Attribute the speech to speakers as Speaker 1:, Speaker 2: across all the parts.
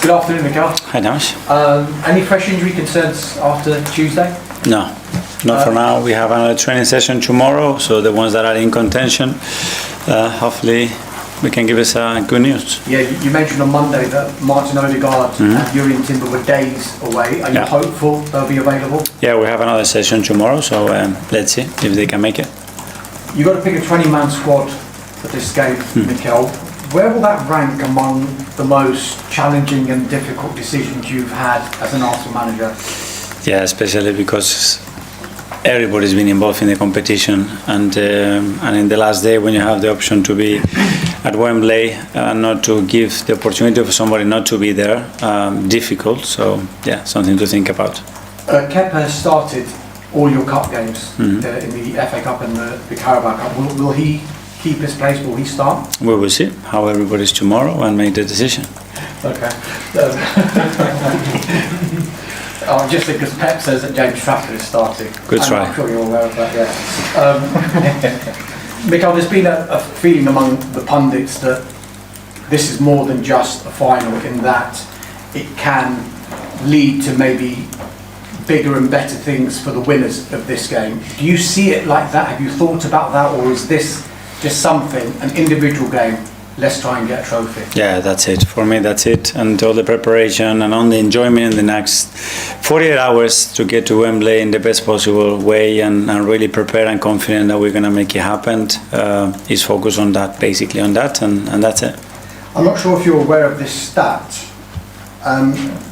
Speaker 1: Good afternoon, Mikel.
Speaker 2: Hi, Nash.
Speaker 1: Any fresh injury concerns after Tuesday?
Speaker 2: No, not for now. We have another training session tomorrow, so the ones that are in contention, hopefully we can give us good news.
Speaker 1: Yeah, you mentioned on Monday that Martin Odegaard and Jurriën Timber were days away. Are you hopeful they'll be available?
Speaker 2: Yeah, we have another session tomorrow, so let's see if they can make it.
Speaker 1: You've got to pick a 20-man squad for this game, Mikel. Where will that rank among the most challenging and difficult decisions you've had as an Arsenal manager?
Speaker 2: Yeah, especially because everybody's been involved in the competition, and in the last day when you have the option to be at Wembley and not to give the opportunity for somebody not to be there, difficult. So yeah, something to think about.
Speaker 1: Kepa has started all your cup games in the FA Cup and the Carabao Cup. Will he keep his place? Will he start?
Speaker 2: We will see how everybody's tomorrow and make the decision.
Speaker 1: Okay. Just because Pep says that James Trafford is starting.
Speaker 2: Good try.
Speaker 1: I'm sure you're aware of that, yeah. Mikel, there's been a feeling among the pundits that this is more than just a final, in that it can lead to maybe bigger and better things for the winners of this game. Do you see it like that? Have you thought about that, or is this just something, an individual game, let's try and get a trophy?
Speaker 2: Yeah, that's it. For me, that's it. And all the preparation and all the enjoyment in the next 48 hours to get to Wembley in the best possible way and really prepare and confident that we're going to make it happen is focused on that, basically on that, and that's it.
Speaker 1: I'm not sure if you're aware of this stat.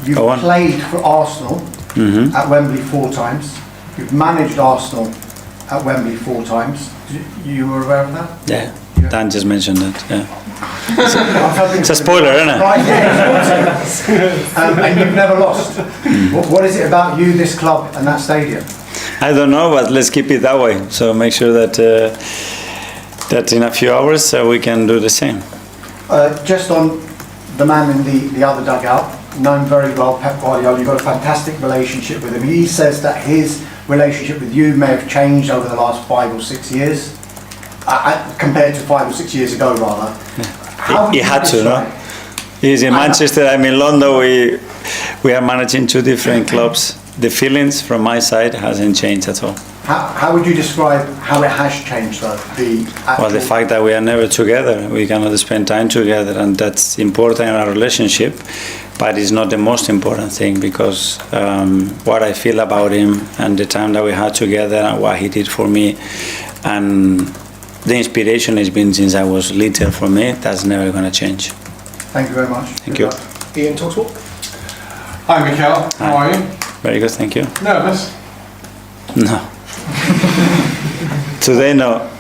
Speaker 1: You've played for Arsenal at Wembley 4 times. You've managed Arsenal at Wembley 4 times. You were aware of that?
Speaker 2: Yeah. Dan just mentioned that, yeah. It's a spoiler, isn't it?
Speaker 1: Right, yeah. And you've never lost. What is it about you, this club and that stadium?
Speaker 2: I don't know, but let's keep it that way. So make sure that that in a few hours we can do the same.
Speaker 1: Just on the man in the other dugout, known very well, Pep Guardiola, you've got a fantastic relationship with him. He says that his relationship with you may have changed over the last 5 or 6 years. Compared to 5 or 6 years ago, rather.
Speaker 2: He had to, no? He's in Manchester, I'm in London. We are managing 2 different clubs. The feelings from my side hasn't changed at all.
Speaker 1: How would you describe how it has changed, though?
Speaker 2: Well, the fact that we are never together, we cannot spend time together, and that's important in our relationship, but it's not the most important thing, because what I feel about him and the time that we had together and what he did for me, and the inspiration has been since I was little for me. That's never going to change.
Speaker 1: Thank you very much.
Speaker 2: Thank you.
Speaker 1: Ian, talk.
Speaker 3: Hi, Mikel. How are you?
Speaker 2: Very good, thank you.
Speaker 3: Nervous?
Speaker 2: No. Today, no.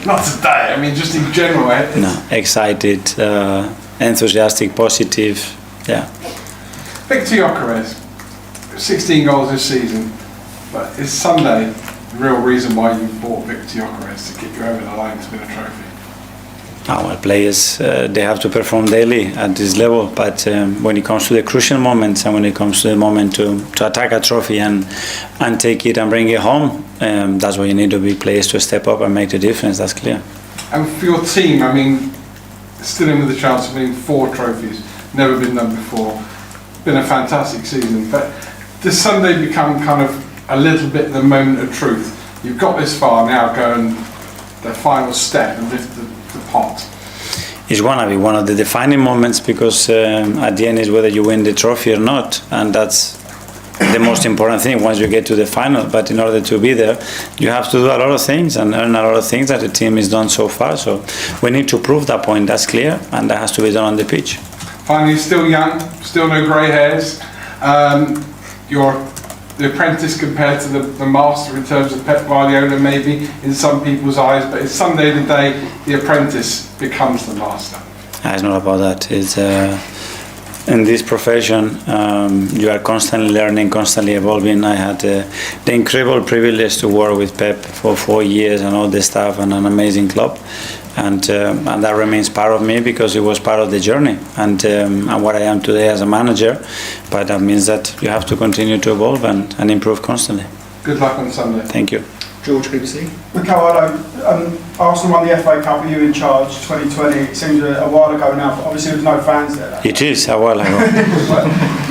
Speaker 3: Not today. I mean, just in general.
Speaker 2: No. Excited, enthusiastic, positive. Yeah.
Speaker 3: Victor Gyökeres, 16 goals this season, but is Sunday the real reason why you bought Victor Gyökeres, to get you over the line to win a trophy?
Speaker 2: Our players, they have to perform daily at this level, but when it comes to the crucial moments and when it comes to the moment to attack a trophy and take it and bring it home, that's where you need to be players to step up and make the difference. That's clear.
Speaker 3: And for your team, I mean, still in with the chance of winning 4 trophies, never been done before, been a fantastic season, but does Sunday become kind of a little bit the moment of truth? You've got this far, now go and the final step and lift the pot.
Speaker 2: It's going to be one of the defining moments, because at the end is whether you win the trophy or not, and that's the most important thing once you get to the final. But in order to be there, you have to do a lot of things and earn a lot of things that the team has done so far. So we need to prove that point, that's clear, and that has to be done on the pitch.
Speaker 3: Finally, still young, still no grey hairs. You're the apprentice compared to the master in terms of Pep Guardiola, maybe in some people's eyes, but it's Sunday the day the apprentice becomes the master.
Speaker 2: It's not about that. It's in this profession, you are constantly learning, constantly evolving. I had the incredible privilege to work with Pep for 4 years and all the staff and an amazing club. And that remains part of me, because it was part of the journey and what I am today as a manager. But that means that you have to continue to evolve and improve constantly.
Speaker 3: Good luck on Sunday.
Speaker 2: Thank you.
Speaker 4: George BBC.
Speaker 5: Ricardo, Arsenal won the FA Cup with you in charge 2020. It seems a while ago now, but obviously there was no fans there.
Speaker 2: It is a while ago.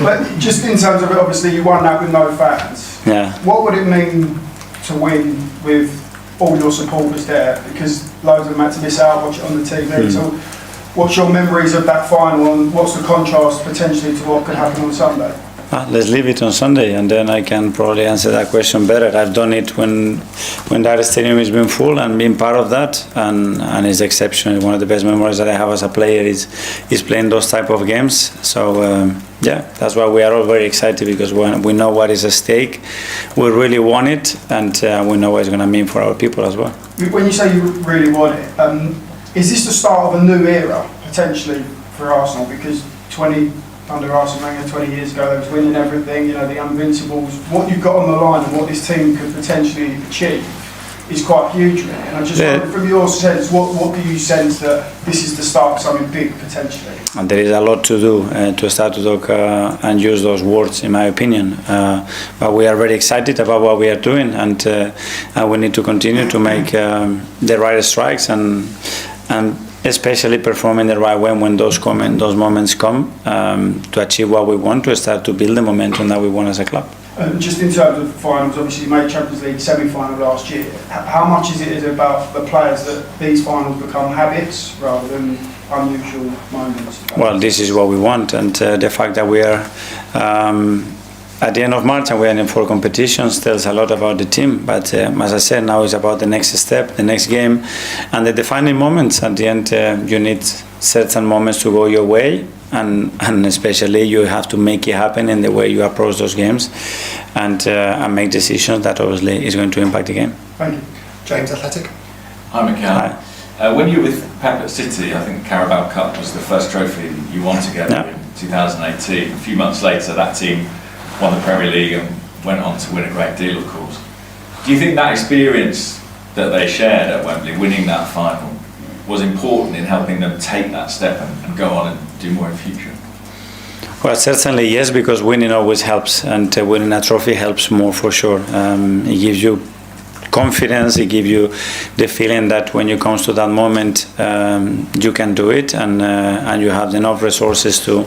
Speaker 5: but just in terms of it, obviously you won that with no fans.
Speaker 2: Yeah.
Speaker 5: What would it mean to win with all your supporters there? Because loads of them had to miss out, watch it on the TV. So what's your memories of that final and what's the contrast potentially to what could happen on Sunday?
Speaker 2: Let's leave it on Sunday, and then I can probably answer that question better. I've done it when that stadium has been full and been part of that, and it's exceptional. One of the best memories that I have as a player is playing those type of games. So yeah, that's why we are all very excited, because we know what is at stake. We really want it, and we know what it's going to mean for our people as well.
Speaker 5: When you say you really want it, is this the start of a new era potentially for Arsenal? Because under Arsene Wenger 20 years ago, they was winning everything, you know, the Invincibles. What you've got on the line and what this team could potentially achieve is quite huge, really. And I just wonder, from your sense, what do you sense that this is the start of something big potentially?
Speaker 2: And there is a lot to do to start to talk and use those words, in my opinion. But we are very excited about what we are doing, and we need to continue to make the right strikes and especially performing the right way when those moments come to achieve what we want, to start to build the momentum that we want as a club.
Speaker 5: Just in terms of finals, obviously you made Champions League semi-final last year. How much is it about the players that these finals become habits rather than unusual moments?
Speaker 2: Well, this is what we want, and the fact that we are at the end of March and we are in 4 competitions tells a lot about the team. But as I said, now it's about the next step, the next game, and the defining moments. At the end, you need certain moments to go your way, and especially you have to make it happen in the way you approach those games, and make decisions that obviously is going to impact the game.
Speaker 5: Thank you.
Speaker 4: James, Athletic.
Speaker 6: Hi, Mikel. When you were with Pep at City, I think Carabao Cup was the first trophy you won together in 2018. A few months later, that team won the Premier League and went on to win a great deal, of course. Do you think that experience that they shared at Wembley, winning that final, was important in helping them take that step and go on and do more in future?
Speaker 2: Well, certainly yes, because winning always helps, and winning a trophy helps more for sure. It gives you confidence, it gives you the feeling that when you come to that moment, you can do it, and you have enough resources to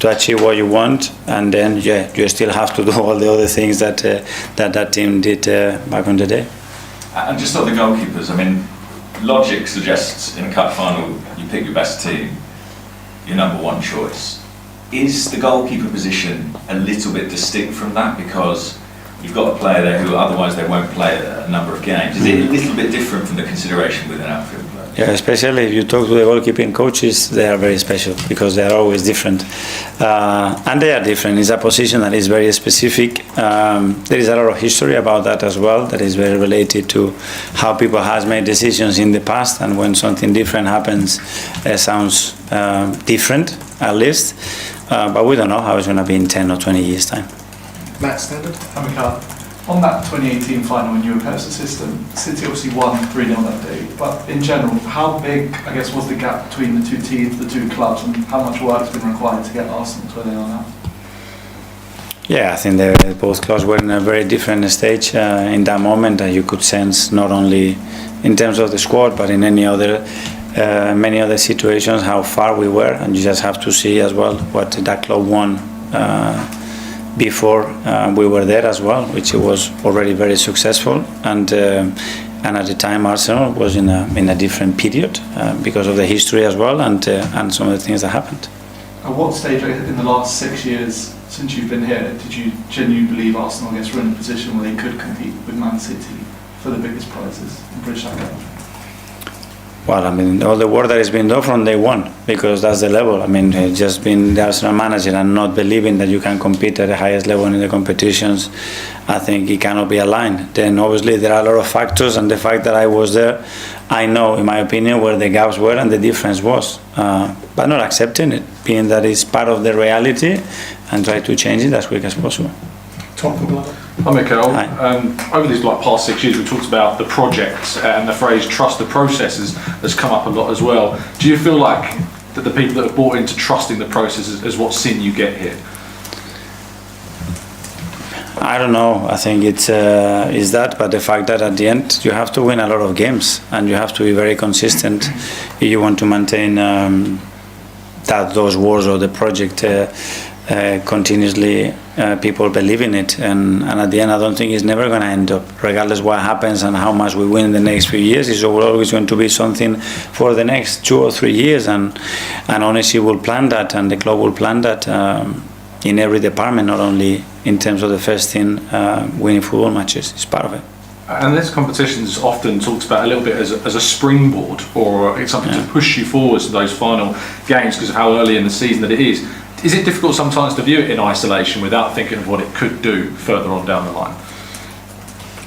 Speaker 2: achieve what you want, and then you still have to do all the other things that that team did back on the day.
Speaker 6: And just on the goalkeepers, I mean, logic suggests in a cup final you pick your best team, your number one choice. Is the goalkeeper position a little bit distinct from that, because you've got a player there who otherwise they won't play a number of games? Is it a little bit different from the consideration with an outfield player?
Speaker 2: Yeah, especially if you talk to the goalkeeping coaches, they are very special because they are always different. And they are different. It's a position that is very specific. There is a lot of history about that as well, that is very related to how people have made decisions in the past, and when something different happens, it sounds different at least. But we don't know how it's going to be in 10 or 20 years' time.
Speaker 4: Matt Standard.
Speaker 7: Hi, Mikel. On that 2018 final when you were Pep's assistant, City obviously won 3-0 that day, but in general, how big, I guess, was the gap between the two teams, the two clubs, and how much work has been required to get Arsenal to where they are now?
Speaker 2: Yeah, I think both clubs were in a very different stage in that moment, and you could sense not only in terms of the squad, but in many other situations how far we were, and you just have to see as well what that club won before we were there as well, which was already very successful, and at the time Arsenal was in a different period because of the history as well, and some of the things that happened.
Speaker 7: At what stage in the last 6 years since you've been here did you genuinely believe Arsenal, I guess, were in a position where they could compete with Man City for the biggest prizes and bridge that gap?
Speaker 2: Well, I mean, all the work that has been done from day one, because that's the level. I mean, just being the Arsenal manager and not believing that you can compete at the highest level in the competitions, I think it cannot be aligned. Then obviously there are a lot of factors, and the fact that I was there, I know, in my opinion, where the gaps were and the difference was. But not accepting it, being that it's part of the reality, and try to change it as quick as possible.
Speaker 4: Tom Pugler.
Speaker 8: Hi, Mikel. Over these past 6 years, we talked about the project, and the phrase "trust the process" has come up a lot as well. Do you feel like that the people that have bought into trusting the process is what's seen you get here?
Speaker 2: I don't know. I think it's that, but the fact that at the end you have to win a lot of games and you have to be very consistent if you want to maintain those wars or the project continuously. People believe in it, and at the end, I don't think it's never going to end up, regardless what happens and how much we win in the next few years. It's always going to be something for the next 2 or 3 years, and honestly, we'll plan that, and the club will plan that in every department, not only in terms of the first team winning football matches. It's part of it.
Speaker 8: And this competition is often talked about a little bit as a springboard, or it's something to push you forwards to those final games because of how early in the season that it is. Is it difficult sometimes to view it in isolation without thinking of what it could do further on down the line?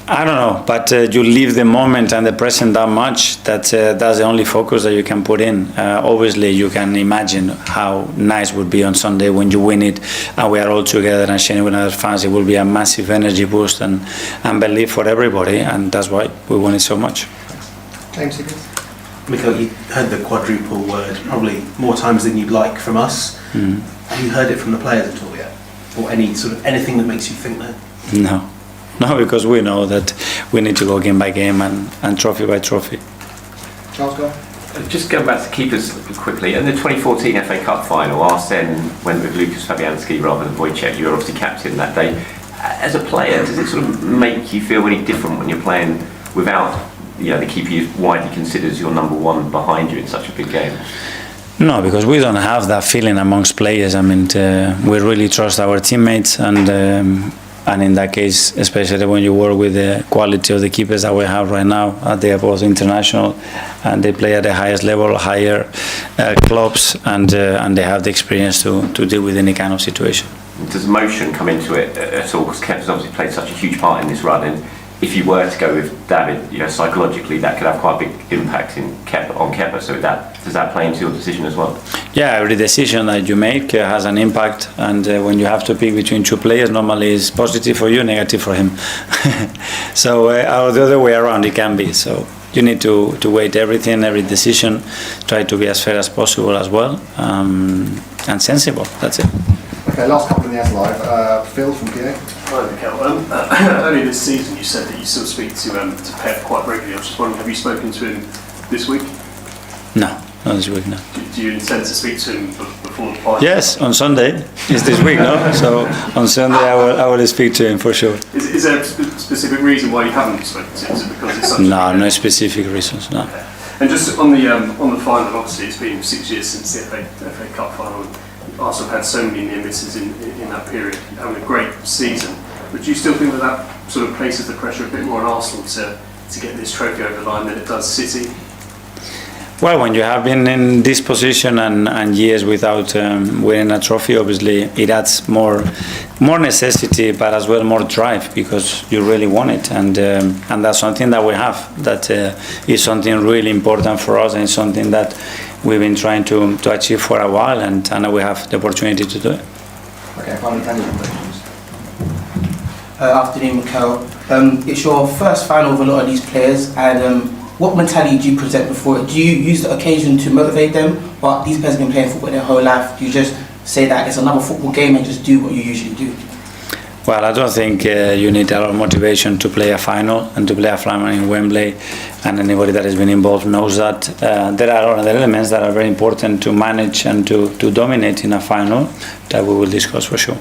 Speaker 2: I don't know, but you live the moment and the present that much that that's the only focus that you can put in. Obviously, you can imagine how nice it would be on Sunday when you win it and we are all together and sharing with other fans. It will be a massive energy boost and belief for everybody, and that's why we want it so much.
Speaker 4: James,
Speaker 9: Mikel, you heard the quadruple word probably more times than you'd like from us. Have you heard it from the players at all yet? Or anything that makes you think that?
Speaker 2: No, because we know that we need to go game by game and trophy by trophy.
Speaker 4: Charles, go.
Speaker 10: Just going back to keepers quickly, in the 2014 FA Cup final, Arsene went with Lucas Fabianski rather than Wojciech. You were obviously captain that day. As a player, does it sort of make you feel any different when you're playing without the keeper you widely considered as your number one behind you in such a big game?
Speaker 2: No, because we don't have that feeling amongst players. I mean, we really trust our teammates, and in that case, especially when you work with the quality of the keepers that we have right now, they are both international, and they play at the highest level, higher clubs, and they have the experience to deal with any kind of situation.
Speaker 10: Does emotion come into it at all? Because Kepa's obviously played such a huge part in this run, and if you were to go with David, psychologically that could have quite a big impact on Kepa. So does that play into your decision as well? Yeah, every decision that you make has an impact, and when you have to pick between two players, normally it's positive for you, negative for him. So or the other way around, it can be. So you need to weigh everything, every decision, try to be as fair as possible as well, and sensible. That's it.
Speaker 4: Okay, last couple in the live. Phil from PA.
Speaker 11: Hi, Mikel. Earlier this season, you said that you still speak to Pep quite regularly. I was just wondering, have you spoken to him this week?
Speaker 2: No, not this week, no.
Speaker 11: Do you intend to speak to him before the final?
Speaker 2: Yes, on Sunday. It's this week, no? So on Sunday I will speak to him for sure.
Speaker 11: Is there a specific reason why you haven't spoken to him? Is it because it's such
Speaker 2: no specific reasons, no.
Speaker 11: Okay. And just on the final, obviously it's been 6 years since the FA Cup final. Arsenal had so many near misses in that period, having a great season. But do you still think that sort of places the pressure a bit more on Arsenal to get this trophy over the line than it does City?
Speaker 2: Well, when you have been in this position and years without winning a trophy, obviously it adds more necessity, but as well more drive, because you really want it, and that's something that we have. That is something really important for us, and something that we've been trying to achieve for a while, and now we have the opportunity to do it.
Speaker 4: Okay, finally, Daniel, questions.
Speaker 12: Afternoon, Mikel. It's your first final with a lot of these players, and what mentality do you present before it? Do you use the occasion to motivate them? But these players have been playing football their whole life. Do you just say that it's another football game and just do what you usually do?
Speaker 2: Well, I don't think you need a lot of motivation to play a final and to play a final in Wembley, and anybody that has been involved knows that there are other elements that are very important to manage and to dominate in a final that we will discuss for sure.